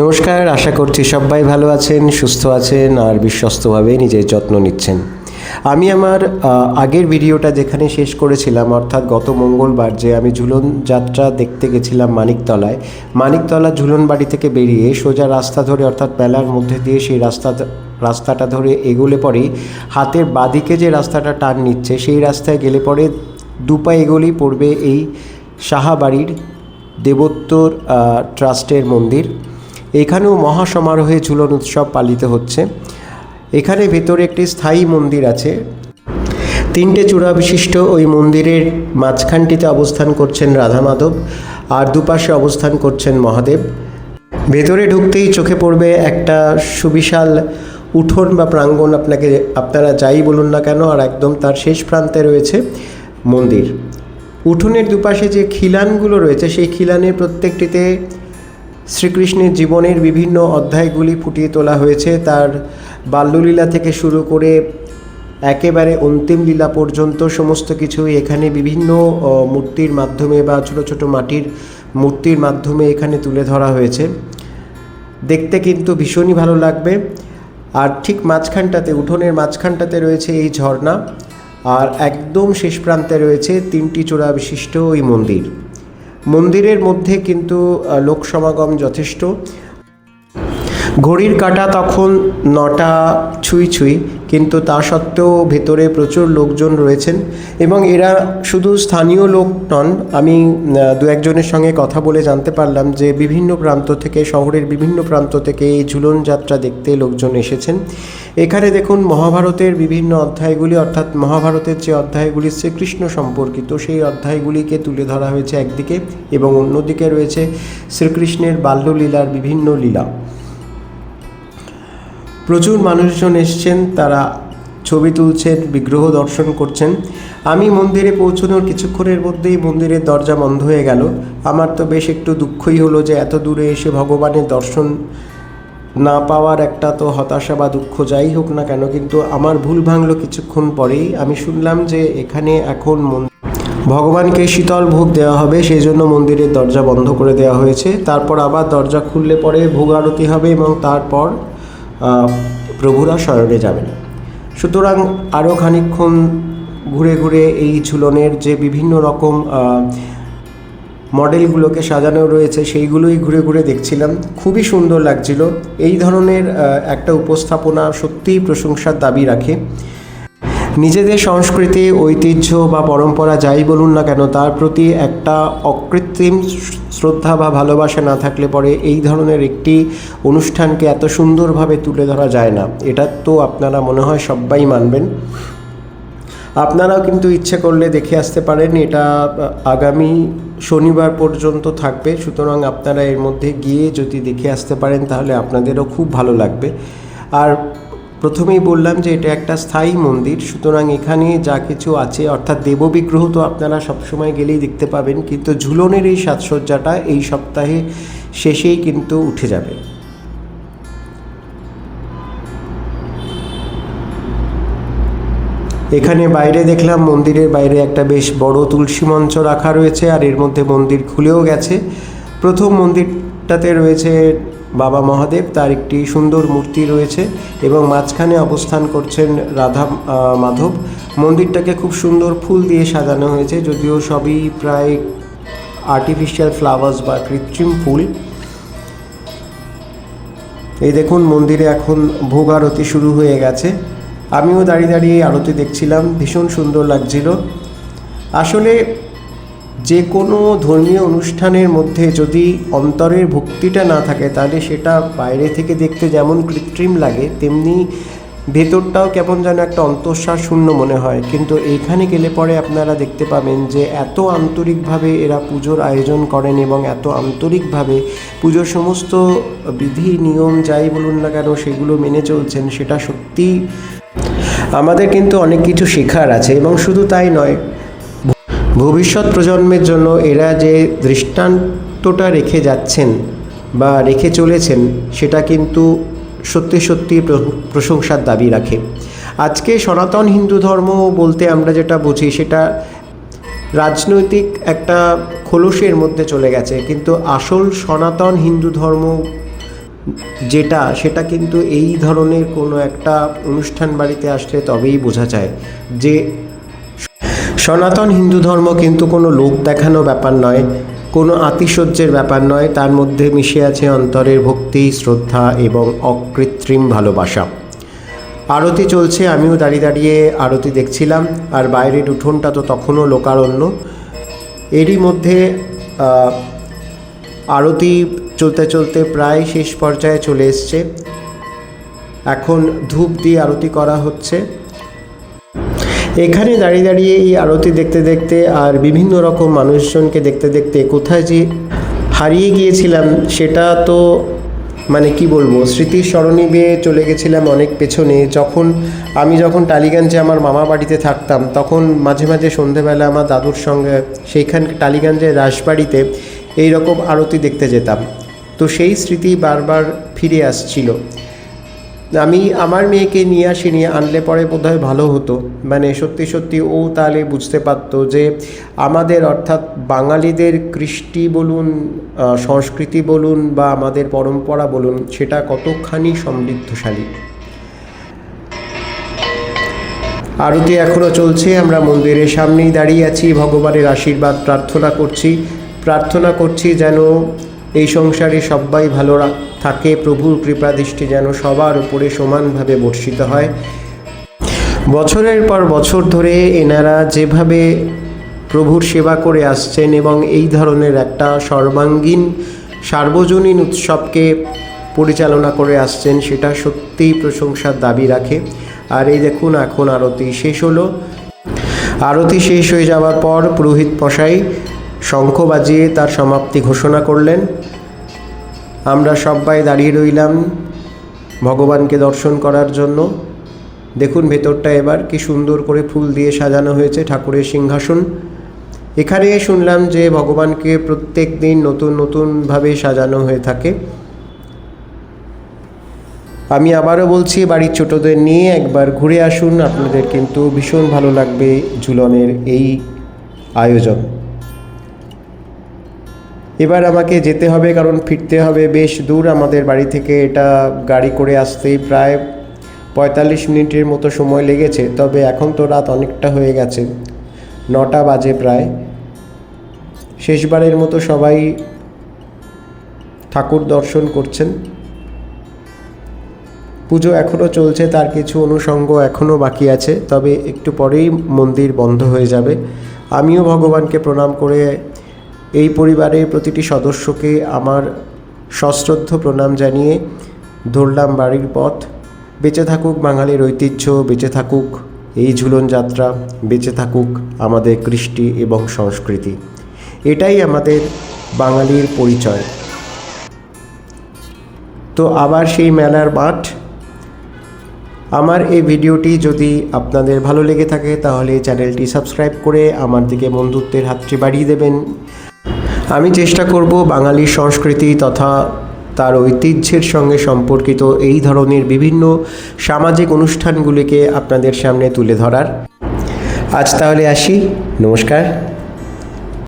নমস্কার, আশা করছি সবাই ভালো আছেন, সুস্থ আছেন আর বিশ্বস্তভাবে নিজের যত্ন নিচ্ছেন। আমি আমার আগের ভিডিওটা যেখানে শেষ করেছিলাম, অর্থাৎ গত মঙ্গলবার যে আমি ঝুলন যাত্রা দেখতে গেছিলাম মানিকতলা ঝুলন বাড়ি থেকে বেরিয়ে সোজা রাস্তা ধরে, অর্থাৎ মেলার মধ্যে দিয়ে সেই রাস্তাটা ধরে এগোলে পরেই হাতের বাঁদিকে যে রাস্তাটা টার্ন নিচ্ছে সেই রাস্তায় গেলে পরে দুপা এগোলেই পড়বে এই সাহাবাড়ির দেবোত্তর ট্রাস্টের মন্দির। এখানেও মহাসমারোহে ঝুলন উৎসব পালিত হচ্ছে। এখানে ভেতরে একটি স্থায়ী মন্দির আছে। 3টে চূড়া বিশিষ্ট ওই মন্দিরের মাঝখানটিতে অবস্থান করছেন রাধা মাধব আর দুপাশে অবস্থান করছেন মহাদেব। ভেতরে ঢুকতেই চোখে পড়বে একটা সুবিশাল উঠোন বা প্রাঙ্গণ, আপনারা যাই বলুন না কেন, আর একদম তার শেষ প্রান্তে রয়েছে মন্দির। উঠোনের দুপাশে যে খিলানগুলো রয়েছে সেই খিলানের প্রত্যেকটিতে শ্রীকৃষ্ণের জীবনের বিভিন্ন অধ্যায়গুলি ফুটিয়ে তোলা হয়েছে। তার বাল্যলীলা থেকে শুরু করে একেবারে অন্তিম লীলা পর্যন্ত সমস্ত কিছুই এখানে বিভিন্ন মূর্তির মাধ্যমে বা ছোট ছোট মাটির মূর্তির মাধ্যমে এখানে তুলে ধরা হয়েছে। দেখতে কিন্তু ভীষণই ভালো লাগবে। আর ঠিক মাঝখানটাতে, উঠোনের মাঝখানটাতে রয়েছে এই ঝর্ণা, আর একদম শেষ প্রান্তে রয়েছে 3টি চূড়া বিশিষ্ট ওই মন্দিরের মধ্যে কিন্তু লোক সমাগম যথেষ্ট। ঘড়ির কাঁটা তখন 9টা ছুঁই, কিন্তু তা সত্ত্বেও ভেতরে প্রচুর লোকজন রয়েছেন এবং এরা শুধু স্থানীয় লোক নন। আমি দু একজনের সঙ্গে কথা বলে জানতে পারলাম যে বিভিন্ন প্রান্ত থেকে, শহরের বিভিন্ন প্রান্ত থেকে এই ঝুলন যাত্রা দেখতে লোকজন এসেছেন। এখানে দেখুন মহাভারতের বিভিন্ন অধ্যায়গুলি, অর্থাৎ মহাভারতের যে অধ্যায়গুলি শ্রীকৃষ্ণ সম্পর্কিত সেই অধ্যায়গুলিকে তুলে ধরা হয়েছে একদিকে, এবং অন্যদিকে রয়েছে শ্রীকৃষ্ণের বাল্যলীলার বিভিন্ন লীলা। প্রচুর মানুষজন এসছেন, তারা ছবি তুলছেন, বিগ্রহ দর্শন করছেন। আমি মন্দিরে পৌঁছানোর কিছুক্ষণের মধ্যেই মন্দিরের দরজা বন্ধ হয়ে গেল। আমার তো বেশ একটু দুঃখই হলো যে এত দূরে এসে ভগবানের দর্শন না পাওয়ার একটা তো হতাশা বা দুঃখ যাই হোক না কেন, কিন্তু আমার ভুল ভাঙলো কিছুক্ষণ পরেই। আমি শুনলাম যে এখানে এখন ভগবানকে শীতল ভোগ দেওয়া হবে, সেই জন্য মন্দিরের দরজা বন্ধ করে দেওয়া হয়েছে। তারপর আবার দরজা খুললে পরে ভোগ আরতি হবে এবং তারপর প্রভুরা শয়নে যাবেন। সুতরাং আরও খানিকক্ষণ ঘুরে ঘুরে এই ঝুলনের যে বিভিন্ন রকম মডেলগুলোকে সাজানো রয়েছে সেইগুলোই ঘুরে ঘুরে দেখছিলাম। খুবই সুন্দর লাগছিল। এই ধরনের একটা উপস্থাপনা সত্যিই প্রশংসার দাবি রাখে। নিজেদের সংস্কৃতি, ঐতিহ্য বা পরম্পরা যাই বলুন না কেন, তার প্রতি একটা অকৃত্রিম শ্রদ্ধা বা ভালোবাসা না থাকলে পরে এই ধরনের একটি অনুষ্ঠানকে এত সুন্দরভাবে তুলে ধরা যায় না। এটা তো আপনারা মনে হয় সবাই মানবেন। আপনারাও কিন্তু ইচ্ছে করলে দেখে আসতে পারেন। এটা আগামী শনিবার পর্যন্ত থাকবে, সুতরাং আপনারা এর মধ্যে গিয়ে যদি দেখে আসতে পারেন তাহলে আপনাদেরও খুব ভালো লাগবে। আর প্রথমেই বললাম যে এটা একটা স্থায়ী মন্দির, সুতরাং এখানে যা কিছু আছে, অর্থাৎ দেববিগ্রহ তো আপনারা সবসময় গেলেই দেখতে পাবেন, কিন্তু ঝুলনের এই সাজসজ্জাটা এই সপ্তাহে শেষেই কিন্তু উঠে যাবে। এখানে বাইরে দেখলাম মন্দিরের বাইরে একটা বেশ বড় তুলসী মঞ্চ রাখা রয়েছে, আর এর মধ্যে মন্দির খুলেও গেছে। প্রথম মন্দিরটাতে রয়েছে বাবা মহাদেব, তার একটি সুন্দর মূর্তি রয়েছে এবং মাঝখানে অবস্থান করছেন রাধা মাধব। মন্দিরটাকে খুব সুন্দর ফুল দিয়ে সাজানো হয়েছে, যদিও সবই প্রায় আর্টিফিশিয়াল ফ্লাওয়ার্স বা কৃত্রিম ফুল। এই দেখুন মন্দিরে এখন ভোগ আরতি শুরু হয়ে গেছে। আমিও দাঁড়িয়ে দাঁড়িয়ে আরতি দেখছিলাম, ভীষণ সুন্দর লাগছিল। আসলে যে কোনো ধর্মীয় অনুষ্ঠানের মধ্যে যদি অন্তরের ভক্তিটা না থাকে তাহলে সেটা বাইরে থেকে দেখতে যেমন কৃত্রিম লাগে, তেমনি ভেতরটাও কেমন যেন একটা অন্তঃসার শূন্য মনে হয়। কিন্তু এইখানে গেলে পরে আপনারা দেখতে পাবেন যে এত আন্তরিকভাবে এরা পুজোর আয়োজন করেন এবং এত আন্তরিকভাবে পুজোর সমস্ত বিধি নিয়ম যাই বলুন না কেন সেগুলো মেনে চলছেন। সেটা সত্যি আমাদের কিন্তু অনেক কিছু শেখার আছে, এবং শুধু তাই নয়, ভবিষ্যৎ প্রজন্মের জন্য এরা যে দৃষ্টান্তটা রেখে যাচ্ছেন বা রেখে চলেছেন সেটা কিন্তু সত্যি সত্যি প্রশংসার দাবি রাখে। আজকে সনাতন হিন্দু ধর্ম বলতে আমরা যেটা বুঝি সেটা রাজনৈতিক একটা খোলসের মধ্যে চলে গেছে, কিন্তু আসল সনাতন হিন্দু ধর্ম সেটা কিন্তু এই ধরনের কোনো একটা অনুষ্ঠান বাড়িতে আসলে তবেই বোঝা যায় যে সনাতন হিন্দু ধর্ম কিন্তু কোনো লোক দেখানো ব্যাপার নয়, কোনো আতিশয্যের ব্যাপার নয়, তার মধ্যে মিশে আছে অন্তরের ভক্তি, শ্রদ্ধা এবং অকৃত্রিম ভালোবাসা। আরতি চলছে, আমিও দাঁড়িয়ে দাঁড়িয়ে আরতি দেখছিলাম, আর বাইরের উঠোনটা তো তখনও লোকারণ্য। এরই মধ্যে আরতি চলতে চলতে প্রায় শেষ পর্যায়ে চলে এসছে। এখন ধূপ দিয়ে আরতি করা হচ্ছে। এখানে দাঁড়িয়ে দাঁড়িয়ে এই আরতি দেখতে দেখতে আর বিভিন্ন রকম মানুষজনকে দেখতে দেখতে কোথায় যে হারিয়ে গিয়েছিলাম সেটা তো মানে কি বলবো, স্মৃতির সরণি বেয়ে চলে গেছিলাম অনেক পেছনে। আমি যখন টালিগঞ্জে আমার মামা বাড়িতে থাকতাম, তখন মাঝে মাঝে সন্ধেবেলা আমার দাদুর সঙ্গে সেইখানে টালিগঞ্জের রাসবাড়িতে এই রকম আরতি দেখতে যেতাম। তো সেই স্মৃতি বারবার ফিরে আসছিল। আমি আমার মেয়েকে নিয়ে আনলে পরে বোধহয় ভালো হতো, মানে সত্যি সত্যি ও তাহলে বুঝতে পারতো যে আমাদের অর্থাৎ বাঙালিদের কৃষ্টি বলুন, সংস্কৃতি বলুন বা আমাদের পরম্পরা বলুন, সেটা কতখানি সমৃদ্ধশালী। আরতি এখনও চলছে, আমরা মন্দিরের সামনেই দাঁড়িয়ে আছি, ভগবানের আশীর্বাদ প্রার্থনা করছি যেন এই সংসারে সবাই ভালো থাকে, প্রভুর কৃপাদৃষ্টি যেন সবার উপরে সমানভাবে বর্ষিত হয়। বছরের পর বছর ধরে এনারা যেভাবে প্রভুর সেবা করে আসছেন এবং এই ধরনের একটা সর্বাঙ্গীন সার্বজনীন উৎসবকে পরিচালনা করে আসছেন, সেটা সত্যিই প্রশংসার দাবি রাখে। আর এই দেখুন, এখন আরতি শেষ হলো। আরতি শেষ হয়ে যাওয়ার পর পুরোহিত মশাই শঙ্খ বাজিয়ে তার সমাপ্তি ঘোষণা করলেন। আমরা সবাই দাঁড়িয়ে রইলাম ভগবানকে দর্শন করার জন্য। দেখুন ভেতরটা এবার কি সুন্দর করে ফুল দিয়ে সাজানো হয়েছে, ঠাকুরের সিংহাসন। এখানে শুনলাম যে ভগবানকে প্রত্যেক দিন নতুন নতুনভাবে সাজানো হয়ে থাকে। আমি আবারও বলছি, বাড়ির ছোটদের নিয়ে একবার ঘুরে আসুন, আপনাদের কিন্তু ভীষণ ভালো লাগবে ঝুলনের এই আয়োজন। এবার আমাকে যেতে হবে, কারণ ফিরতে হবে বেশ দূর আমাদের বাড়ি থেকে। এটা গাড়ি করে আসতেই প্রায় 45 মিনিটের মতো সময় লেগেছে। তবে এখন তো রাত অনেকটা হয়ে গেছে, 9টা বাজে প্রায়। শেষবারের মতো সবাই ঠাকুর দর্শন করছেন। পুজো এখনও চলছে, তার কিছু অনুষঙ্গ এখনও বাকি আছে, তবে একটু পরেই মন্দির বন্ধ হয়ে যাবে। আমিও ভগবানকে প্রণাম করে এই পরিবারের প্রতিটি সদস্যকে আমার সশ্রদ্ধ প্রণাম জানিয়ে ধরলাম বাড়ির পথ। বেঁচে থাকুক বাঙালির ঐতিহ্য, বেঁচে থাকুক এই ঝুলন যাত্রা, বেঁচে থাকুক আমাদের কৃষ্টি এবং সংস্কৃতি। এটাই আমাদের বাঙালির পরিচয়। তো আবার সেই মেলার মাঠ। আমার এই ভিডিওটি যদি আপনাদের ভালো লেগে থাকে তাহলে চ্যানেলটি সাবস্ক্রাইব করে আমার দিকে বন্ধুত্বের হাতটি বাড়িয়ে দেবেন। আমি চেষ্টা করব বাঙালির সংস্কৃতি তথা তার ঐতিহ্যের সঙ্গে সম্পর্কিত এই ধরনের বিভিন্ন সামাজিক অনুষ্ঠানগুলিকে আপনাদের সামনে তুলে ধরার। আজ তাহলে আসি, নমস্কার।